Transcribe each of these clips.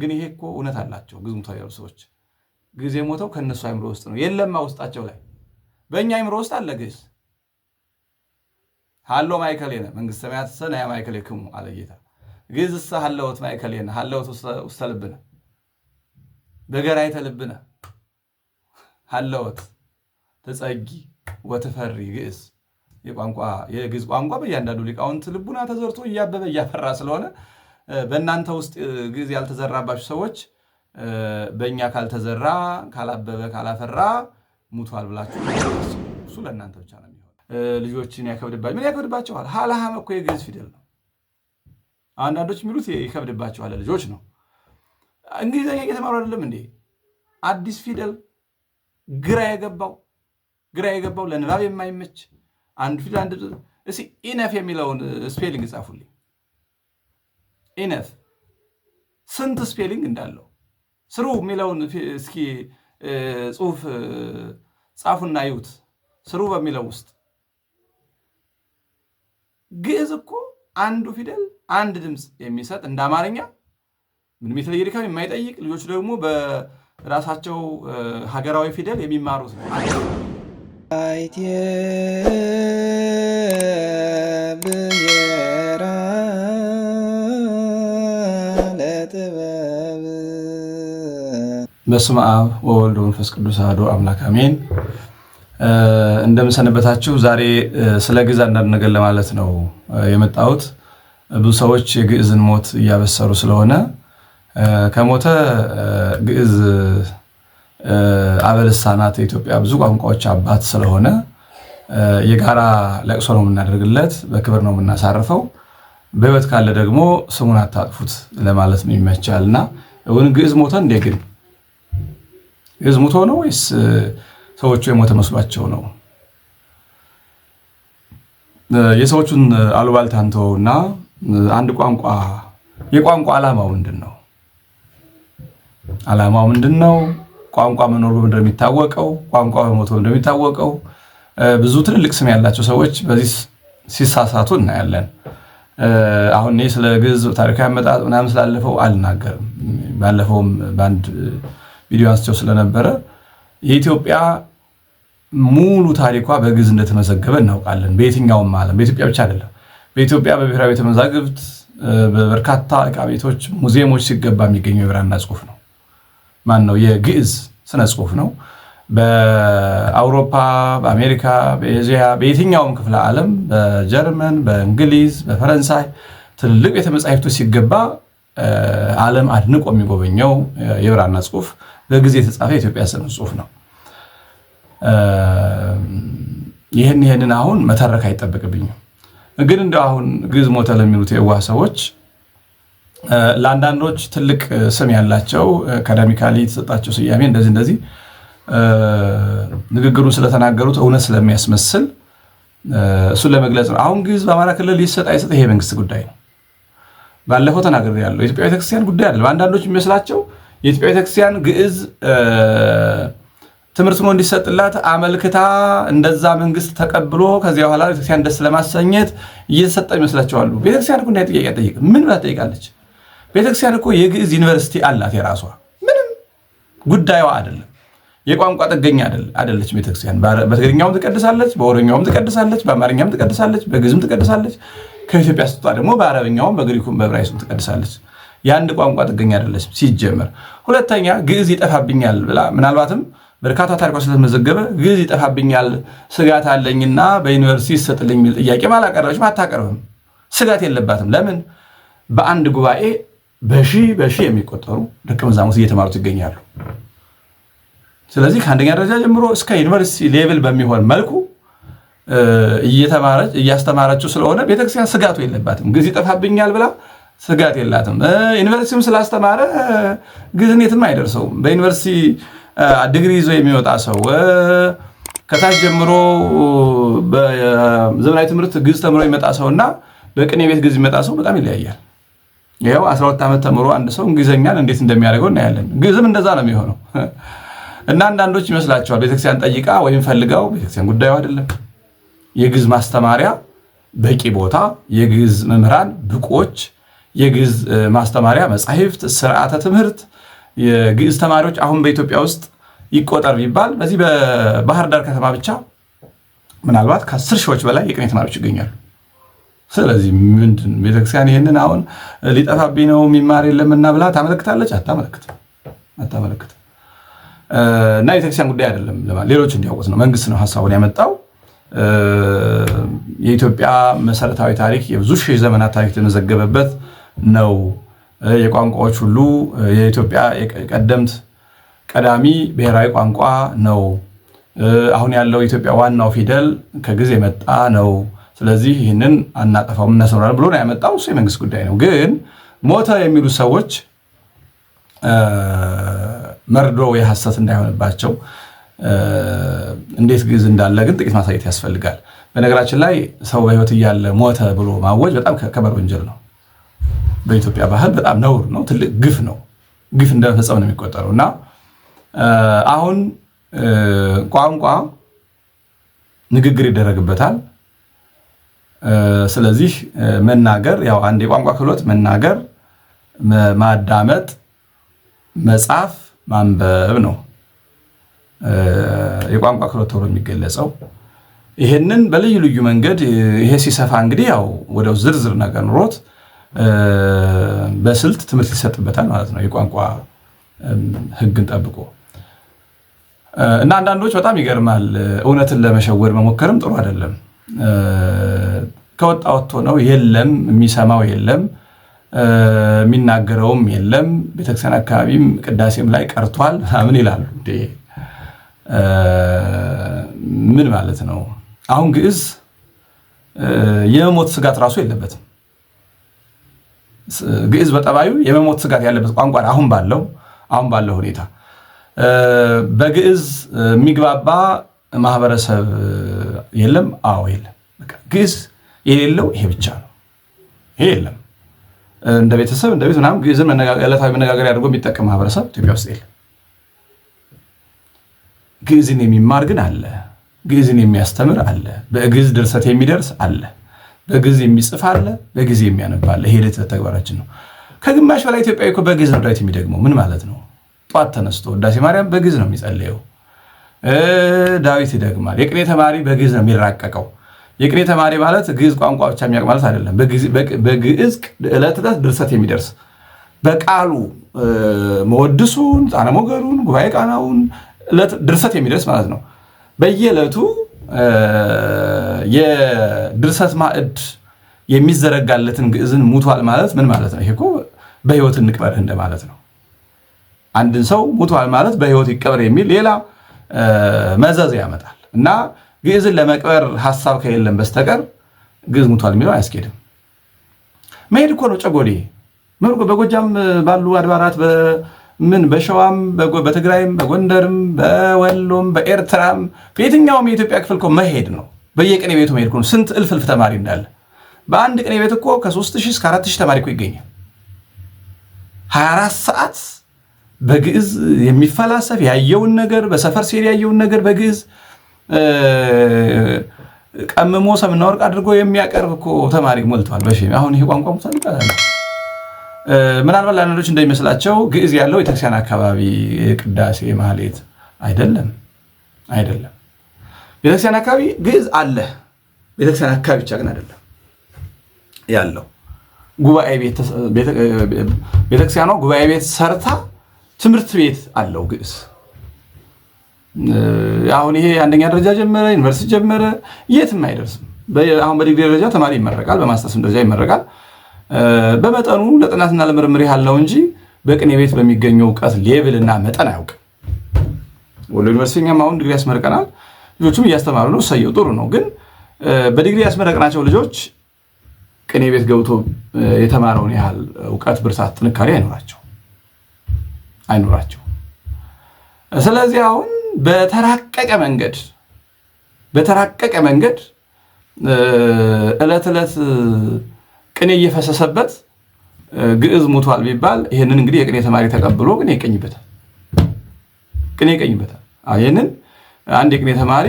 ግን ይሄ እኮ እውነት አላቸው ግዕዝ ሙተው ያሉ ሰዎች። ግዕዝ የሞተው ከነሱ አይምሮ ውስጥ ነው። የለማ ውስጣቸው ላይ በእኛ አይምሮ ውስጥ አለ ግዕዝ። ሃሎ ማእከሌነ መንግሥተ ሰማያት ሰናያ ማእከሌክሙ አለ ጌታ። ግዕዝሰ ሃለወት ማእከሌነ ሃለወት ውስተ ልብነ በገራይተ ልብነ ሃለወት ተጸጊ ወትፈሪ ግዕዝ። የግዕዝ ቋንቋ በእያንዳንዱ ሊቃውንት ልቡና ተዘርቶ እያበበ እያፈራ ስለሆነ በእናንተ ውስጥ ግዕዝ ያልተዘራባችሁ ሰዎች በእኛ ካልተዘራ ካላበበ ካላፈራ ሙቷል ብላችሁ እሱ ለእናንተ ብቻ ነው የሚሆን። ልጆችን ያከብድባቸው ምን ያከብድባቸዋል? ሀለሃመ እኮ የግዕዝ ፊደል ነው። አንዳንዶች የሚሉት ይከብድባቸዋል ልጆች ነው። እንግሊዝኛ እየተማሩ አይደለም እንዴ? አዲስ ፊደል ግራ የገባው ለንባብ የማይመች አንድ ፊደል አንድ እስኪ ኢነፍ የሚለውን ስፔሊንግ ጻፉልኝ። ኢነፍ ስንት ስፔሊንግ እንዳለው ስሩ የሚለውን እስኪ ጽሁፍ ጻፉና ይዩት። ስሩ በሚለው ውስጥ ግዕዝ እኮ አንዱ ፊደል አንድ ድምፅ የሚሰጥ እንደ አማርኛ ምንም የተለየ ድካም የማይጠይቅ ልጆች ደግሞ በራሳቸው ሀገራዊ ፊደል የሚማሩት ነው። በስመ አብ ወወልድ ወመንፈስ ቅዱስ አሐዱ አምላክ አሜን። እንደምሰነበታችሁ። ዛሬ ስለ ግዕዝ አንዳንድ ነገር ለማለት ነው የመጣሁት። ብዙ ሰዎች የግዕዝን ሞት እያበሰሩ ስለሆነ ከሞተ ግዕዝ አበልሳናት የኢትዮጵያ ብዙ ቋንቋዎች አባት ስለሆነ የጋራ ለቅሶ ነው የምናደርግለት፣ በክብር ነው የምናሳርፈው። በሕይወት ካለ ደግሞ ስሙን አታጥፉት ለማለት ነው ይመቻልና እውን ግዕዝ ሞተ እንዴ? ግን ግዕዝ ሞቶ ነው ወይስ ሰዎቹ የሞተ መስሏቸው ነው? የሰዎቹን አሉባልታ እንተውና አንድ ቋንቋ የቋንቋ ዓላማው ምንድን ነው? ዓላማው ምንድን ነው? ቋንቋ መኖር በምንድን ነው የሚታወቀው? ቋንቋ በሞቶ እንደሚታወቀው ብዙ ትልልቅ ስም ያላቸው ሰዎች በዚህ ሲሳሳቱ እናያለን። አሁን እኔ ስለ ግዕዝ ታሪካዊ አመጣጥ ምናምን ስላለፈው አልናገርም። ባለፈውም በአንድ ቪዲዮ አንስቸው ስለነበረ የኢትዮጵያ ሙሉ ታሪኳ በግዕዝ እንደተመዘገበ እናውቃለን። በየትኛውም ዓለም በኢትዮጵያ ብቻ አይደለም። በኢትዮጵያ በብሔራዊ ቤተ መዛግብት በበርካታ ዕቃ ቤቶች፣ ሙዚየሞች ሲገባ የሚገኘው የብራና ጽሑፍ ነው። ማን ነው? የግዕዝ ስነ ጽሑፍ ነው። በአውሮፓ፣ በአሜሪካ፣ በኤዥያ በየትኛውም ክፍለ ዓለም በጀርመን፣ በእንግሊዝ፣ በፈረንሳይ ትልልቅ ቤተ መጻሕፍቶች ሲገባ ዓለም አድንቆ የሚጎበኘው የብራና ጽሑፍ በግዕዝ የተጻፈ የኢትዮጵያ ስነ ጽሑፍ ነው። ይህንን አሁን መተረክ አይጠበቅብኝም። ግን እንደው አሁን ግዕዝ ሞተ ለሚሉት የዋህ ሰዎች ለአንዳንዶች ትልቅ ስም ያላቸው አካዳሚካሊ የተሰጣቸው ስያሜ እንደዚህ ንግግሩን ስለተናገሩት እውነት ስለሚያስመስል እሱን ለመግለጽ ነው። አሁን ግዕዝ በአማራ ክልል ሊሰጥ አይሰጥ ይሄ መንግስት ጉዳይ ነው። ባለፈው ተናግሬያለሁ። የኢትዮጵያ ቤተክርስቲያን ጉዳይ አይደለም። አንዳንዶች የሚመስላቸው የኢትዮጵያ ቤተክርስቲያን ግዕዝ ትምህርት ሆኖ እንዲሰጥላት አመልክታ እንደዛ መንግስት ተቀብሎ ከዚያ በኋላ ቤተክርስቲያን ደስ ለማሰኘት እየተሰጠ ይመስላቸዋል። ቤተክርስቲያን እኮ ጥያቄ ጠይቅ ምን ብላ ትጠይቃለች? ቤተክርስቲያን እኮ የግዕዝ ዩኒቨርሲቲ አላት የራሷ። ምንም ጉዳዩ አይደለም። የቋንቋ ጥገኛ አይደለች ቤተክርስቲያን። በትግርኛውም ትቀድሳለች፣ በኦሮምኛውም ትቀድሳለች፣ በአማርኛም ትቀድሳለች፣ በግዕዝም ትቀድሳለች። ከኢትዮጵያ ስትወጣ ደግሞ በአረብኛውም በግሪኩም በዕብራይስጡም ትቀድሳለች። የአንድ ቋንቋ ጥገኛ አይደለችም ሲጀመር። ሁለተኛ ግዕዝ ይጠፋብኛል ብላ ምናልባትም በርካታ ታሪኮች ስለተመዘገበ ግዕዝ ይጠፋብኛል ስጋት አለኝና በዩኒቨርሲቲ ይሰጥልኝ የሚል ጥያቄ አላቀረበችም፣ አታቀርብም። ስጋት የለባትም። ለምን? በአንድ ጉባኤ በሺ የሚቆጠሩ ደቀ መዛሙርት እየተማሩት ይገኛሉ። ስለዚህ ከአንደኛ ደረጃ ጀምሮ እስከ ዩኒቨርሲቲ ሌቭል በሚሆን መልኩ እያስተማረችው ስለሆነ ቤተክርስቲያን ስጋቱ የለባትም። ግዕዝ ይጠፋብኛል ብላ ስጋት የላትም። ዩኒቨርሲቲም ስላስተማረ ግዕዝን የትም አይደርሰውም። በዩኒቨርሲቲ ዲግሪ ይዞ የሚወጣ ሰው ከታች ጀምሮ በዘመናዊ ትምህርት ግዕዝ ተምሮ የሚመጣ ሰው እና በቅኔ ቤት ግዕዝ የሚመጣ ሰው በጣም ይለያያል። ይኸው 12 ዓመት ተምሮ አንድ ሰው እንግሊዝኛን እንዴት እንደሚያደርገው እናያለን። ግዕዝም እንደዛ ነው የሚሆነው። እና አንዳንዶች ይመስላቸዋል ቤተክርስቲያን ጠይቃ ወይም ፈልጋው፣ ቤተክርስቲያን ጉዳዩ አይደለም። የግዕዝ ማስተማሪያ በቂ ቦታ፣ የግዕዝ መምህራን ብቆች፣ የግዕዝ ማስተማሪያ መጻሕፍት፣ ስርዓተ ትምህርት የግዕዝ ተማሪዎች አሁን በኢትዮጵያ ውስጥ ይቆጠር ቢባል በዚህ በባህር ዳር ከተማ ብቻ ምናልባት ከ10 ሺዎች በላይ የቅኔ ተማሪዎች ይገኛሉ። ስለዚህ ምንድን ቤተክርስቲያን ይሄንን አሁን ሊጠፋብኝ ነው የሚማር የለምና ብላ ታመለክታለች? አታመለክትም። እና የቤተክርስቲያን ጉዳይ አይደለም፣ ሌሎች እንዲያውቁት ነው። መንግስት ነው ሀሳቡን ያመጣው። የኢትዮጵያ መሰረታዊ ታሪክ የብዙ ሺህ ዘመናት ታሪክ የተመዘገበበት ነው። የቋንቋዎች ሁሉ የኢትዮጵያ ቀደምት ቀዳሚ ብሔራዊ ቋንቋ ነው። አሁን ያለው የኢትዮጵያ ዋናው ፊደል ከግዕዝ የመጣ ነው። ስለዚህ ይህንን አናጠፋውም እናሰምራለን ብሎ ነው ያመጣው። እሱ የመንግስት ጉዳይ ነው። ግን ሞተ የሚሉ ሰዎች መርዶ የሐሰት እንዳይሆንባቸው እንዴት ግዕዝ እንዳለ ግን ጥቂት ማሳየት ያስፈልጋል። በነገራችን ላይ ሰው በሕይወት እያለ ሞተ ብሎ ማወጅ በጣም ከባድ ወንጀል ነው። በኢትዮጵያ ባህል በጣም ነውር ነው፣ ትልቅ ግፍ ነው። ግፍ እንደመፈጸም ነው የሚቆጠረው። እና አሁን ቋንቋ ንግግር ይደረግበታል። ስለዚህ መናገር ያው አንድ የቋንቋ ክህሎት መናገር፣ ማዳመጥ፣ መጻፍ፣ ማንበብ ነው የቋንቋ ክህሎት ተብሎ የሚገለጸው። ይሄንን በልዩ ልዩ መንገድ ይሄ ሲሰፋ እንግዲህ ያው ወደ ዝርዝር ነገር ኑሮት በስልት ትምህርት ይሰጥበታል ማለት ነው፣ የቋንቋ ሕግን ጠብቆ እና አንዳንዶች በጣም ይገርማል። እውነትን ለመሸወድ መሞከርም ጥሩ አይደለም። ከወጣ ወጥቶ ነው፣ የለም የሚሰማው የለም፣ የሚናገረውም የለም። ቤተክርስቲያን አካባቢም ቅዳሴም ላይ ቀርቷል ምን ይላሉ እንዴ? ምን ማለት ነው? አሁን ግዕዝ የመሞት ስጋት ራሱ የለበትም። ግዕዝ በጠባዩ የመሞት ስጋት ያለበት ቋንቋ አሁን ባለው ሁኔታ በግዕዝ የሚግባባ ማህበረሰብ የለም። አዎ የለም። ግዕዝ የሌለው ይሄ ብቻ ነው። ይሄ የለም። እንደ ቤተሰብ እንደ ቤት ምናምን ግዕዝን ዕለታዊ መነጋገሪያ አድርጎ የሚጠቀም ማህበረሰብ ኢትዮጵያ ውስጥ የለም። ግዕዝን የሚማር ግን አለ። ግዕዝን የሚያስተምር አለ። በግዕዝ ድርሰት የሚደርስ አለ። በግዕዝ የሚጽፍ አለ። በግዕዝ የሚያነብ አለ። ይሄ ዕለት ተግባራችን ነው። ከግማሽ በላይ ኢትዮጵያዊ እኮ በግዕዝ ነው ዳዊት የሚደግመው። ምን ማለት ነው? ጧት ተነስቶ ውዳሴ ማርያም በግዕዝ ነው የሚጸልየው። ዳዊት ይደግማል። የቅኔ ተማሪ በግዕዝ ነው የሚራቀቀው። የቅኔ ተማሪ ማለት ግዕዝ ቋንቋ ብቻ የሚያውቅ ማለት አይደለም። በግዕዝ ዕለት ዕለት ድርሰት የሚደርስ በቃሉ መወድሱን፣ ጣነ ሞገሩን፣ ጉባኤ ቃናውን ድርሰት የሚደርስ ማለት ነው። በየዕለቱ የድርሰት ማዕድ የሚዘረጋለትን ግዕዝን ሙቷል ማለት ምን ማለት ነው? ይሄ እኮ በሕይወት እንቅበርህ እንደማለት ነው። አንድን ሰው ሙቷል ማለት በሕይወት ይቀበር የሚል ሌላ መዘዝ ያመጣል። እና ግዕዝን ለመቅበር ሀሳብ ከሌለም በስተቀር ግዕዝ ሙቷል የሚለው አያስኬድም። መሄድ እኮ ነው ጨጎዴ። በጎጃም ባሉ አድባራት በሸዋም በትግራይም በጎንደርም በወሎም በኤርትራም በየትኛውም የኢትዮጵያ ክፍል እኮ መሄድ ነው። በየቅኔ ቤቱ መሄድ ነው። ስንት እልፍ ተማሪ እንዳለ በአንድ ቅኔ ቤት እኮ ከ3000 እስከ 4000 ተማሪ እኮ ይገኛል። 24 ሰዓት በግዕዝ የሚፈላሰፍ ያየውን ነገር በሰፈር ሲሄድ ያየውን ነገር በግዕዝ ቀምሞ ሰምና ወርቅ አድርጎ የሚያቀርብ እኮ ተማሪ ሞልቷል። አሁን ይሄ ቋንቋ ሙታል ይባላል። ምናልባት ለአንዳንዶች እንደሚመስላቸው ግዕዝ ያለው ቤተክርስቲያን አካባቢ ቅዳሴ ማህሌት አይደለም። ቤተክርስቲያን አካባቢ ግዕዝ አለ። ቤተክርስቲያን አካባቢ ብቻ ግን አይደለም ያለው። ጉባኤ ቤት ቤተክርስቲያኗ ጉባኤ ቤት ሰርታ ትምህርት ቤት አለው ግዕዝ። አሁን ይሄ አንደኛ ደረጃ ጀመረ፣ ዩኒቨርሲቲ ጀመረ፣ የትም አይደርስም። አሁን በዲግሪ ደረጃ ተማሪ ይመረቃል፣ በማስተርስም ደረጃ ይመረቃል። በመጠኑ ለጥናትና ለምርምር ያለው እንጂ በቅኔ ቤት በሚገኘው እውቀት ሌቭልና መጠን አያውቅም። ወሎ ዩኒቨርሲቲኛም አሁን ዲግሪ ያስመረቀናል፣ ልጆቹም እያስተማሩ ነው። እሰየው ጥሩ ነው። ግን በዲግሪ ያስመረቅናቸው ልጆች ቅኔ ቤት ገብቶ የተማረውን ያህል እውቀት፣ ብርታት፣ ጥንካሬ አይኖራቸው። ስለዚህ አሁን በተራቀቀ መንገድ ዕለት ዕለት ቅኔ እየፈሰሰበት ግዕዝ ሙቷል ቢባል ይህንን እንግዲህ የቅኔ ተማሪ ተቀብሎ ቅኔ ይቀኝበታል። ይህንን አንድ የቅኔ ተማሪ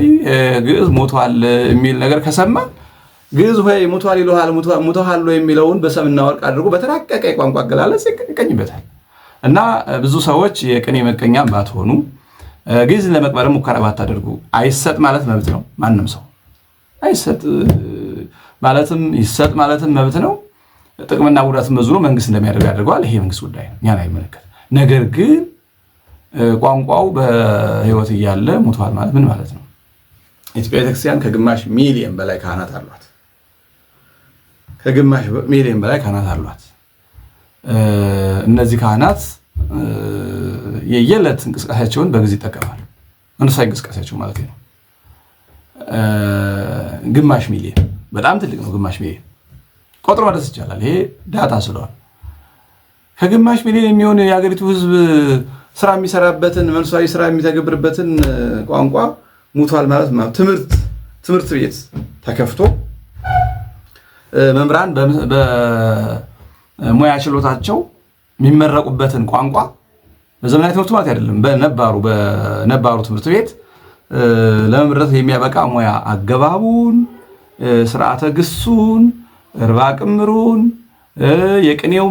ግዕዝ ሙቷል የሚል ነገር ከሰማ ግዕዝ ሆይ ሙቷል ይሉሃል ሙተሃል የሚለውን በሰምና ወርቅ አድርጎ በተራቀቀ የቋንቋ አገላለጽ ይቀኝበታል። እና ብዙ ሰዎች የቅኔ መቀኛ ባትሆኑ ግዕዝን ለመቅበር ሙከራ ባታደርጉ አይሰጥ ማለት መብት ነው። ማንም ሰው አይሰጥ ማለትም ይሰጥ ማለትም መብት ነው። ጥቅምና ጉዳትን መዝኖ መንግስት እንደሚያደርግ ያደርገዋል። ይሄ መንግስት ጉዳይ ነው፣ እኛን አይመለከት። ነገር ግን ቋንቋው በህይወት እያለ ሙቷል ማለት ምን ማለት ነው? ኢትዮጵያ ቤተክርስቲያን ከግማሽ ሚሊዮን በላይ ካህናት አሏት። ከግማሽ ሚሊዮን በላይ ካህናት አሏት። እነዚህ ካህናት የየዕለት እንቅስቃሴያቸውን በግዕዝ ይጠቀማሉ። መንፈሳዊ እንቅስቃሴያቸው ማለት ነው። ግማሽ ሚሊዮን በጣም ትልቅ ነው። ግማሽ ሚሊዮን ቆጥሮ መድረስ ይቻላል። ይሄ ዳታ ስለሆነ ከግማሽ ሚሊዮን የሚሆን የሀገሪቱ ህዝብ ስራ የሚሰራበትን መንፈሳዊ ስራ የሚተገብርበትን ቋንቋ ሙቷል ማለት ነው። ትምህርት ቤት ተከፍቶ መምህራን በሙያ ችሎታቸው የሚመረቁበትን ቋንቋ በዘመናዊ ትምህርት ማለት አይደለም፣ በነባሩ ትምህርት ቤት ለመምረጥ የሚያበቃ ሙያ አገባቡን፣ ስርዓተ ግሱን፣ እርባ ቅምሩን፣ የቅኔው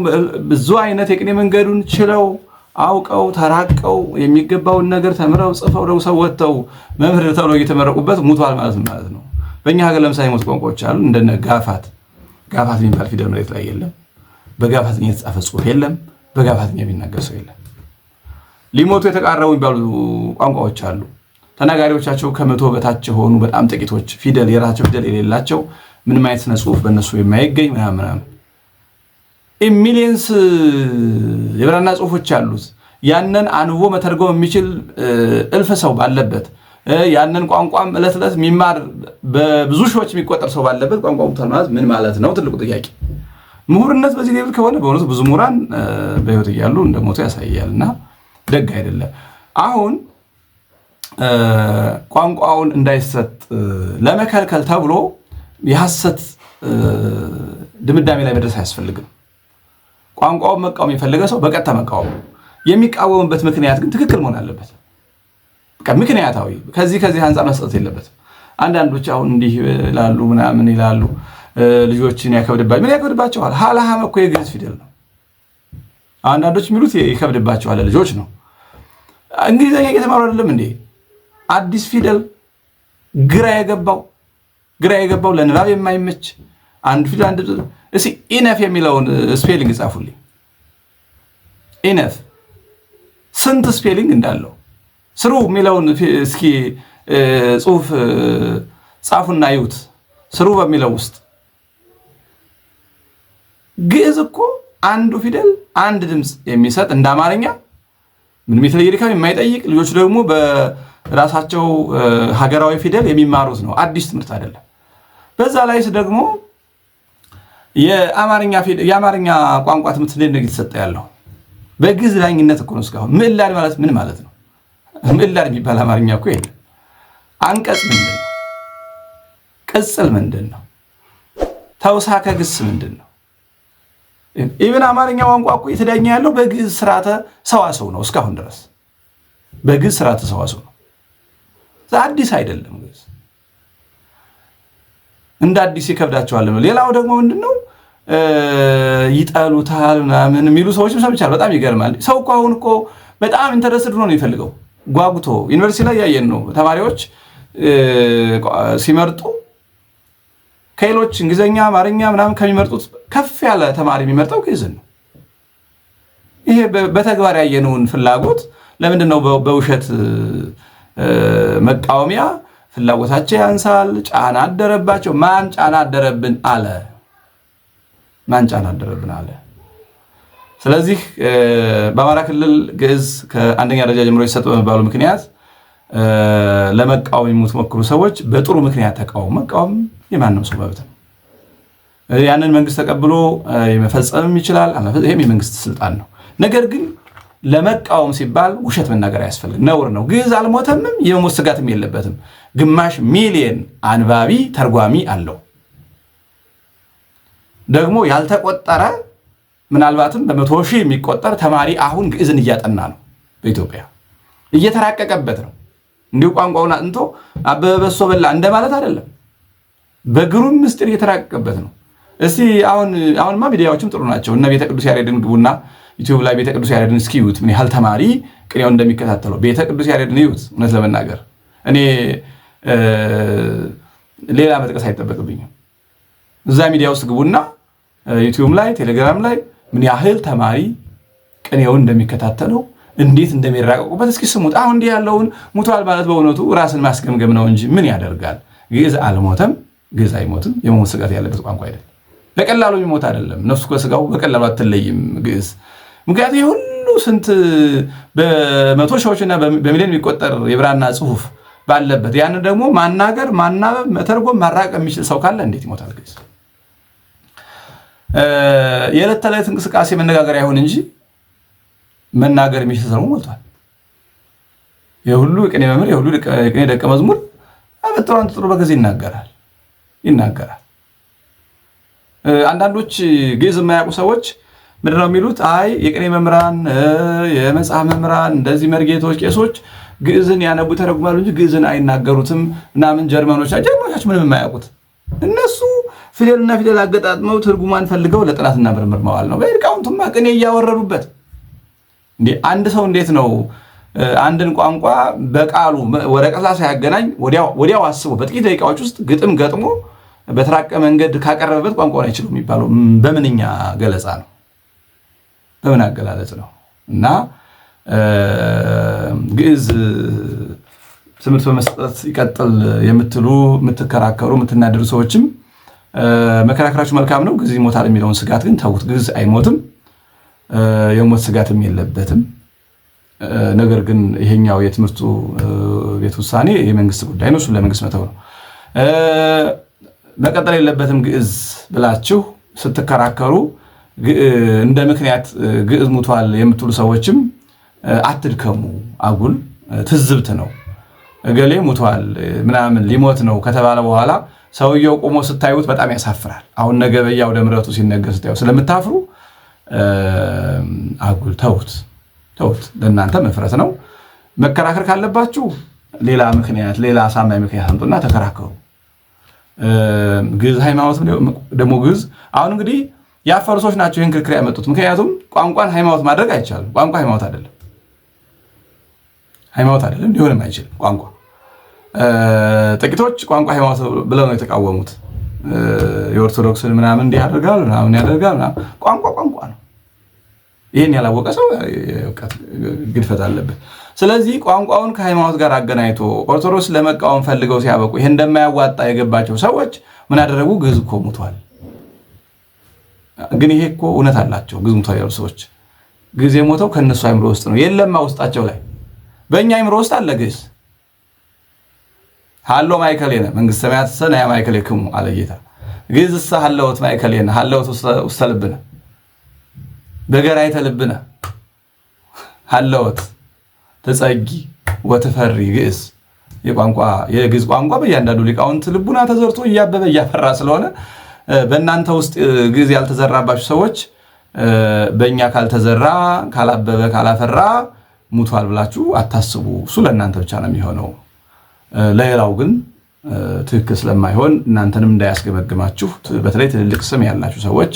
ብዙ አይነት የቅኔ መንገዱን ችለው አውቀው ተራቀው የሚገባውን ነገር ተምረው ጽፈው ደግሞ ሰው ወጥተው መምህር ተብለው እየተመረቁበት ሙቷል ማለት ነው። በእኛ ሀገር ለምሳሌ ሞት ቋንቋዎች አሉ። እንደነ ጋፋት የሚባል ፊደል መሬት ላይ የለም። በጋፋትኛ የተጻፈ ጽሑፍ የለም። በጋፋትኛ የሚናገር ሰው የለም። ሊሞቱ የተቃረቡ የሚባሉ ቋንቋዎች አሉ። ተናጋሪዎቻቸው ከመቶ በታች የሆኑ በጣም ጥቂቶች የራሳቸው ፊደል የሌላቸው ምንም አይነት ስነ ጽሑፍ በእነሱ የማይገኝ ምናምን ሚሊየንስ የብራና ጽሑፎች አሉት። ያንን አንቦ መተርጎም የሚችል እልፍ ሰው ባለበት ያንን ቋንቋም ዕለት ዕለት የሚማር በብዙ ሺዎች የሚቆጠር ሰው ባለበት ቋንቋ ሙቷል ማለት ምን ማለት ነው? ትልቁ ጥያቄ። ምሁርነት በዚህ ሌብል ከሆነ በእውነቱ ብዙ ምሁራን በሕይወት እያሉ እንደሞቱ ያሳያል እና ደግ አይደለም። አሁን ቋንቋውን እንዳይሰጥ ለመከልከል ተብሎ የሐሰት ድምዳሜ ላይ መድረስ አያስፈልግም። ቋንቋውን መቃወም የፈለገ ሰው በቀጥታ መቃወም፣ የሚቃወምበት ምክንያት ግን ትክክል መሆን አለበት። ምክንያታዊ ከዚህ አንጻር መስጠት የለበትም። አንዳንዶች አሁን እንዲህ ይላሉ ምናምን ይላሉ፣ ልጆችን ያከብድባቸው። ምን ያከብድባቸዋል? ሀላሃም እኮ የግዕዝ ፊደል ነው። አንዳንዶች የሚሉት ይከብድባቸዋል ልጆች ነው። እንግሊዝኛ እየተማሩ አይደለም እንዴ? አዲስ ፊደል ግራ የገባው ለንባብ የማይመች አንድ ፊደል አንድ እስኪ ኢነፍ የሚለውን ስፔሊንግ ጻፉልኝ። ኢነፍ ስንት ስፔሊንግ እንዳለው ስሩ የሚለውን እስኪ ጽሑፍ ጻፉና ይዩት። ስሩ በሚለው ውስጥ ግዕዝ እኮ አንዱ ፊደል አንድ ድምፅ የሚሰጥ እንደ አማርኛ ምንም የተለየ ድካም የማይጠይቅ ልጆች ደግሞ በራሳቸው ሀገራዊ ፊደል የሚማሩት ነው። አዲስ ትምህርት አይደለም። በዛ ላይስ ደግሞ የአማርኛ ቋንቋ ትምህርት እንዴት ነው እየተሰጠ ያለው? በግዕዝ ዳኝነት እኮ ነው እስካሁን። ምዕላድ ማለት ምን ማለት ነው? ምዕላድ የሚባል አማርኛ እኮ የለም። አንቀጽ ምንድን ነው? ቅጽል ምንድን ነው? ተውሳከ ግስ ምንድን ነው? ኢቭን አማርኛ ቋንቋ እኮ የተዳኘ ያለው በግዕዝ ስርዓተ ሰዋስው ነው። እስካሁን ድረስ በግዕዝ ስርዓተ ሰዋስው ነው። አዲስ አይደለም። ግዕዝ እንደ አዲስ ይከብዳቸዋል። ሌላው ደግሞ ምንድነው ይጠሉታል ምናምን የሚሉ ሰዎችም ሰምቻለሁ። በጣም ይገርማል። ሰው እኮ አሁን እኮ በጣም ኢንተረስትድ ነው የሚፈልገው ጓጉቶ። ዩኒቨርሲቲ ላይ ያየን ነው ተማሪዎች ሲመርጡ ከሌሎች እንግሊዝኛ፣ አማርኛ ምናምን ከሚመርጡት ከፍ ያለ ተማሪ የሚመርጠው ግዕዝን ነው። ይሄ በተግባር ያየነውን ፍላጎት ለምንድን ነው በውሸት መቃወሚያ ፍላጎታቸው ያንሳል? ጫና አደረባቸው። ማን ጫና አደረብን አለ? ማን ጫና አደረብን አለ? ስለዚህ በአማራ ክልል ግዕዝ ከአንደኛ ደረጃ ጀምሮ ይሰጥ በመባሉ ምክንያት ለመቃወም የምትሞክሩ ሰዎች በጥሩ ምክንያት ተቃወሙ። መቃወም የማንም ሰው መብት ነው። ያንን መንግስት ተቀብሎ መፈጸም ይችላል። ይሄም የመንግስት ስልጣን ነው። ነገር ግን ለመቃወም ሲባል ውሸት መናገር አያስፈልግም፣ ነውር ነው። ግዕዝ አልሞተምም፣ የመሞት ስጋትም የለበትም። ግማሽ ሚሊየን አንባቢ ተርጓሚ አለው። ደግሞ ያልተቆጠረ ምናልባትም በመቶ ሺህ የሚቆጠር ተማሪ አሁን ግዕዝን እያጠና ነው። በኢትዮጵያ እየተራቀቀበት ነው። እንዲሁ ቋንቋውን አጥንቶ አበበ በሶ በላ እንደማለት አይደለም። በግሩም ምስጢር እየተራቀቀበት ነው። እስቲ አሁንማ ሚዲያዎችም ጥሩ ናቸው። እነ ቤተ ቅዱስ ያሬድን ግቡና ዩቲዩብ ላይ ቤተ ቅዱስ ያሬድን እስኪ ይዩት፣ ምን ያህል ተማሪ ቅኔውን እንደሚከታተለው ቤተ ቅዱስ ያሬድን ይዩት። እውነት ለመናገር እኔ ሌላ መጥቀስ አይጠበቅብኝም። እዛ ሚዲያ ውስጥ ግቡና ዩቲዩብ ላይ ቴሌግራም ላይ ምን ያህል ተማሪ ቅኔውን እንደሚከታተለው እንዴት እንደሚራቀቁበት እስኪ ስሙት። አሁን እንዲህ ያለውን ሙቷል ማለት በእውነቱ ራስን ማስገምገም ነው እንጂ ምን ያደርጋል? ግዕዝ አልሞተም፣ ግዕዝ አይሞትም። የመሞት ስጋት ያለበት ቋንቋ አይደለም። በቀላሉ የሚሞት አይደለም። ነፍሱ ከስጋው በቀላሉ አትለይም ግዕዝ። ምክንያቱም የሁሉ ስንት በመቶ ሺዎችና በሚሊዮን የሚቆጠር የብራና ጽሑፍ ባለበት ያንን ደግሞ ማናገር፣ ማናበብ፣ መተርጎም፣ ማራቀቅ የሚችል ሰው ካለ እንዴት ይሞታል ግዕዝ? የዕለት ተዕለት እንቅስቃሴ መነጋገሪያ ይሁን እንጂ መናገር የሚችል ሰው ሞልቷል። የሁሉ ቅኔ መምህር የሁሉ ቅኔ ደቀ መዝሙር አበጥሯን ጥሩ በጊዜ ይናገራል። አንዳንዶች ግዕዝ የማያውቁ ሰዎች ምንድነው የሚሉት? አይ የቅኔ መምህራን የመጽሐፍ መምህራን እንደዚህ መርጌቶች፣ ቄሶች ግዕዝን ያነቡ ተረጉማሉ እንጂ ግዕዝን አይናገሩትም ምናምን። ጀርመኖች ምንም የማያውቁት እነሱ ፊደልና ፊደል አገጣጥመው ትርጉማን ፈልገው ለጥናትና ምርምር መዋል ነው። በሊቃውንቱማ ቅኔ እያወረዱበት እንዴ! አንድ ሰው እንዴት ነው አንድን ቋንቋ በቃሉ ወረቀት ላይ ሳያገናኝ ወዲያው አስቦ በጥቂት ደቂቃዎች ውስጥ ግጥም ገጥሞ በተራቀ መንገድ ካቀረበበት ቋንቋውን አይችልም የሚባለው በምንኛ ገለጻ ነው? በምን አገላለጽ ነው? እና ግዕዝ ትምህርት በመስጠት ይቀጥል የምትሉ የምትከራከሩ የምትናደዱ ሰዎችም መከራከራችሁ መልካም ነው። ግዕዝ ይሞታል የሚለውን ስጋት ግን ተውት። ግዕዝ አይሞትም፣ የሞት ስጋትም የለበትም። ነገር ግን ይሄኛው የትምህርቱ ቤት ውሳኔ የመንግስት ጉዳይ ነው። እሱን ለመንግስት መተው ነው። መቀጠል የለበትም ግዕዝ ብላችሁ ስትከራከሩ እንደ ምክንያት ግዕዝ ሙቷል የምትሉ ሰዎችም አትድከሙ። አጉል ትዝብት ነው። እገሌ ሙቷል ምናምን ሊሞት ነው ከተባለ በኋላ ሰውየው ቆሞ ስታዩት በጣም ያሳፍራል። አሁን ነገ በያው ደምረቱ ሲነገር ስታዩ ስለምታፍሩ አጉል ተውት። ለእናንተ መፍረት ነው። መከራከር ካለባችሁ ሌላ ምክንያት፣ ሌላ አሳማኝ ምክንያት አምጡና ተከራከሩ። ግዕዝ ሃይማኖት ደግሞ ግዕዝ አሁን እንግዲህ ያፈሩ ሰዎች ናቸው ይህን ክርክር ያመጡት። ምክንያቱም ቋንቋን ሃይማኖት ማድረግ አይቻልም። ቋንቋ ሃይማኖት አይደለም፣ ሊሆንም አይችልም። ቋንቋ ጥቂቶች ቋንቋ ሃይማኖት ብለው ነው የተቃወሙት። የኦርቶዶክስን ምናምን እንዲህ ያደርጋል ምናምን ያደርጋል። ቋንቋ ነው። ይህን ያላወቀ ሰው ግድፈት አለበት። ስለዚህ ቋንቋውን ከሃይማኖት ጋር አገናኝቶ ኦርቶዶክስ ለመቃወም ፈልገው ሲያበቁ ይህ እንደማያዋጣ የገባቸው ሰዎች ምን አደረጉ? ግዕዝ እኮ ሙቷል። ግን ይሄ እኮ እውነት አላቸው። ግዕዝ ሙቷል ያሉ ሰዎች ግዕዝ የሞተው ከነሱ አይምሮ ውስጥ ነው። የለማ ውስጣቸው ላይ በእኛ አይምሮ ውስጥ አለ ግዕዝ። ሀሎ ማእከሌነ መንግሥተ ሰማያት ሰናያ ማእከሌክሙ አለ ጌታ። ግዕዝ እሳ ሀለወት ማእከሌነ ሀለወት ውስተ ልብነ በገራይተ ልብነ ሀለወት ተጸጊ ወትፈሪ ግዕዝ። የግዕዝ ቋንቋ በእያንዳንዱ ሊቃውንት ልቡና ተዘርቶ እያበበ እያፈራ ስለሆነ በእናንተ ውስጥ ግዕዝ ያልተዘራባችሁ ሰዎች በእኛ ካልተዘራ ካላበበ ካላፈራ ሙቷል ብላችሁ አታስቡ። እሱ ለእናንተ ብቻ ነው የሚሆነው። ለሌላው ግን ትክክል ስለማይሆን እናንተንም እንዳያስገመግማችሁ። በተለይ ትልልቅ ስም ያላችሁ ሰዎች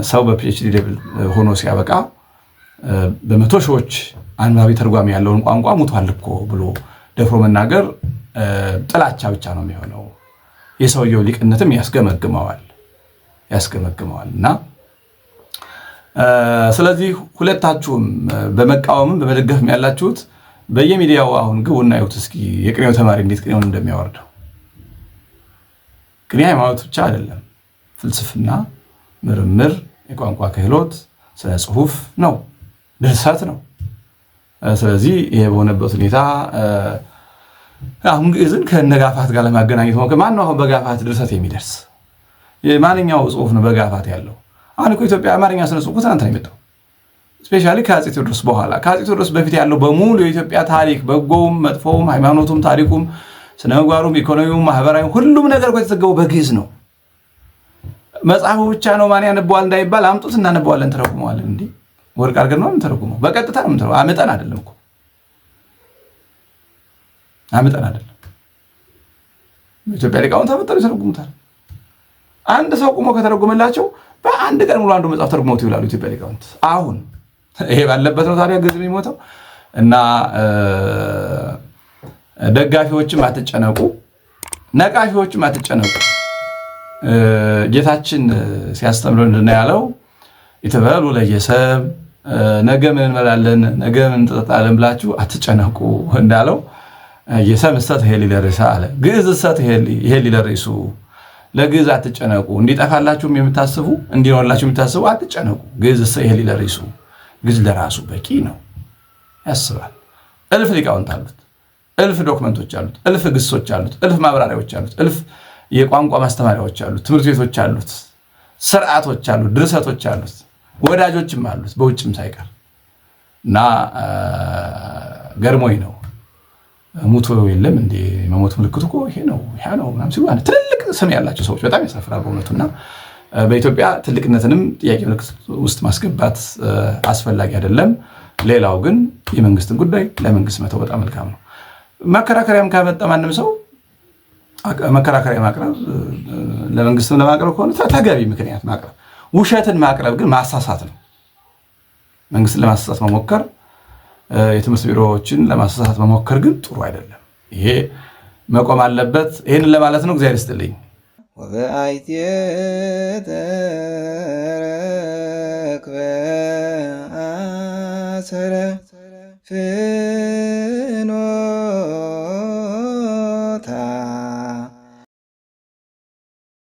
ሰው በፒኤችዲ ሌቭል ሆኖ ሲያበቃ በመቶ ሺዎች አንባቢ ተርጓሚ ያለውን ቋንቋ ሙቷል እኮ ብሎ ደፍሮ መናገር ጥላቻ ብቻ ነው የሚሆነው። የሰውየው ሊቅነትም ያስገመግመዋል። እና ስለዚህ ሁለታችሁም በመቃወምም በመደገፍም ያላችሁት በየሚዲያው አሁን ግቡና ይሁት እስኪ የቅኔው ተማሪ እንዴት ቅኔውን እንደሚያወርደው። ቅኔ ሃይማኖት ብቻ አይደለም፣ ፍልስፍና፣ ምርምር፣ የቋንቋ ክህሎት፣ ስነ ጽሁፍ ነው፣ ድርሰት ነው። ስለዚህ ይሄ በሆነበት ሁኔታ አሁን ግዕዝን ከነጋፋት ጋር ለማገናኘት ሞከረ። ማነው አሁን በጋፋት ድርሰት የሚደርስ? ማንኛው ጽሁፍ ነው በጋፋት ያለው? አሁን እኮ ኢትዮጵያ አማርኛ ስነ ጽሁፍ ትናንት ነው የመጣው። ስፔሻሊ ከአፄ ቴዎድሮስ በኋላ። ከአፄ ቴዎድሮስ በፊት ያለው በሙሉ የኢትዮጵያ ታሪክ በጎውም መጥፎውም ሃይማኖቱም ታሪኩም ስነ ምግባሩም ኢኮኖሚውም ማህበራዊም ሁሉም ነገር እኮ የተዘገበው በግዕዝ ነው። መጽሐፉ ብቻ ነው ማን ያነበዋል እንዳይባል አምጡት እናነበዋለን፣ ተረጉመዋለን። እንዲህ ወርቅ አድርገን ነው የምንተረጉመው። በቀጥታ ነው የምንተረጉመው። አምጠን አይደለም እኮ አምጠን አይደለም። ኢትዮጵያ ሊቃውንት አመጣው ይተረጉሙታል። አንድ ሰው ቆሞ ከተረጎመላቸው በአንድ ቀን ሙሉ አንዱ መጽሐፍ ተርጉመውት ይውላሉ ኢትዮጵያ ሊቃውንት። አሁን ይሄ ባለበት ነው ታዲያ ግዕዝ የሚሞተው። እና ደጋፊዎችም አትጨነቁ፣ ነቃፊዎችም አትጨነቁ። ጌታችን ሲያስተምር ምንድን ነው ያለው? ይትበሉ ለየሰብ ነገ ምን እንበላለን ነገ ምን እንጠጣለን ብላችሁ አትጨነቁ እንዳለው የሰብ እሰት ይሄ ሊደርሳ አለ። ግዕዝ እሰት ይሄ ሊደርሱ። ለግዕዝ አትጨነቁ። እንዲጠፋላችሁም የምታስቡ እንዲኖርላችሁ የምታስቡ አትጨነቁ። ግዕዝ እሰት ይሄ ሊደርሱ። ግዕዝ ለራሱ በቂ ነው፣ ያስባል። እልፍ ሊቃውንት አሉት፣ እልፍ ዶክመንቶች አሉት፣ እልፍ ግሶች አሉት፣ እልፍ ማብራሪያዎች አሉት፣ እልፍ የቋንቋ ማስተማሪያዎች አሉት፣ ትምህርት ቤቶች አሉት፣ ስርዓቶች አሉት፣ ድርሰቶች አሉት፣ ወዳጆችም አሉት በውጭም ሳይቀር። እና ገርሞኝ ነው ሙቶ የለም እንደ መሞት ምልክቱ እኮ ይሄ ነው ምናምን ሲሉ ትልልቅ ስም ያላቸው ሰዎች በጣም ያሳፍራል በእውነቱና በኢትዮጵያ ትልቅነትንም ጥያቄ ምልክት ውስጥ ማስገባት አስፈላጊ አይደለም። ሌላው ግን የመንግስትን ጉዳይ ለመንግስት መተው በጣም መልካም ነው። መከራከሪያም ካመጣ ማንም ሰው መከራከሪያ ማቅረብ ለመንግስትም ለማቅረብ ከሆነ ተገቢ ምክንያት ማቅረብ፣ ውሸትን ማቅረብ ግን ማሳሳት ነው። መንግስትን ለማሳሳት መሞከር፣ የትምህርት ቢሮዎችን ለማሳሳት መሞከር ግን ጥሩ አይደለም። ይሄ መቆም አለበት። ይህንን ለማለት ነው። እግዚአብሔር ይስጥልኝ። ወበአይቴ ተረክበ አሰረ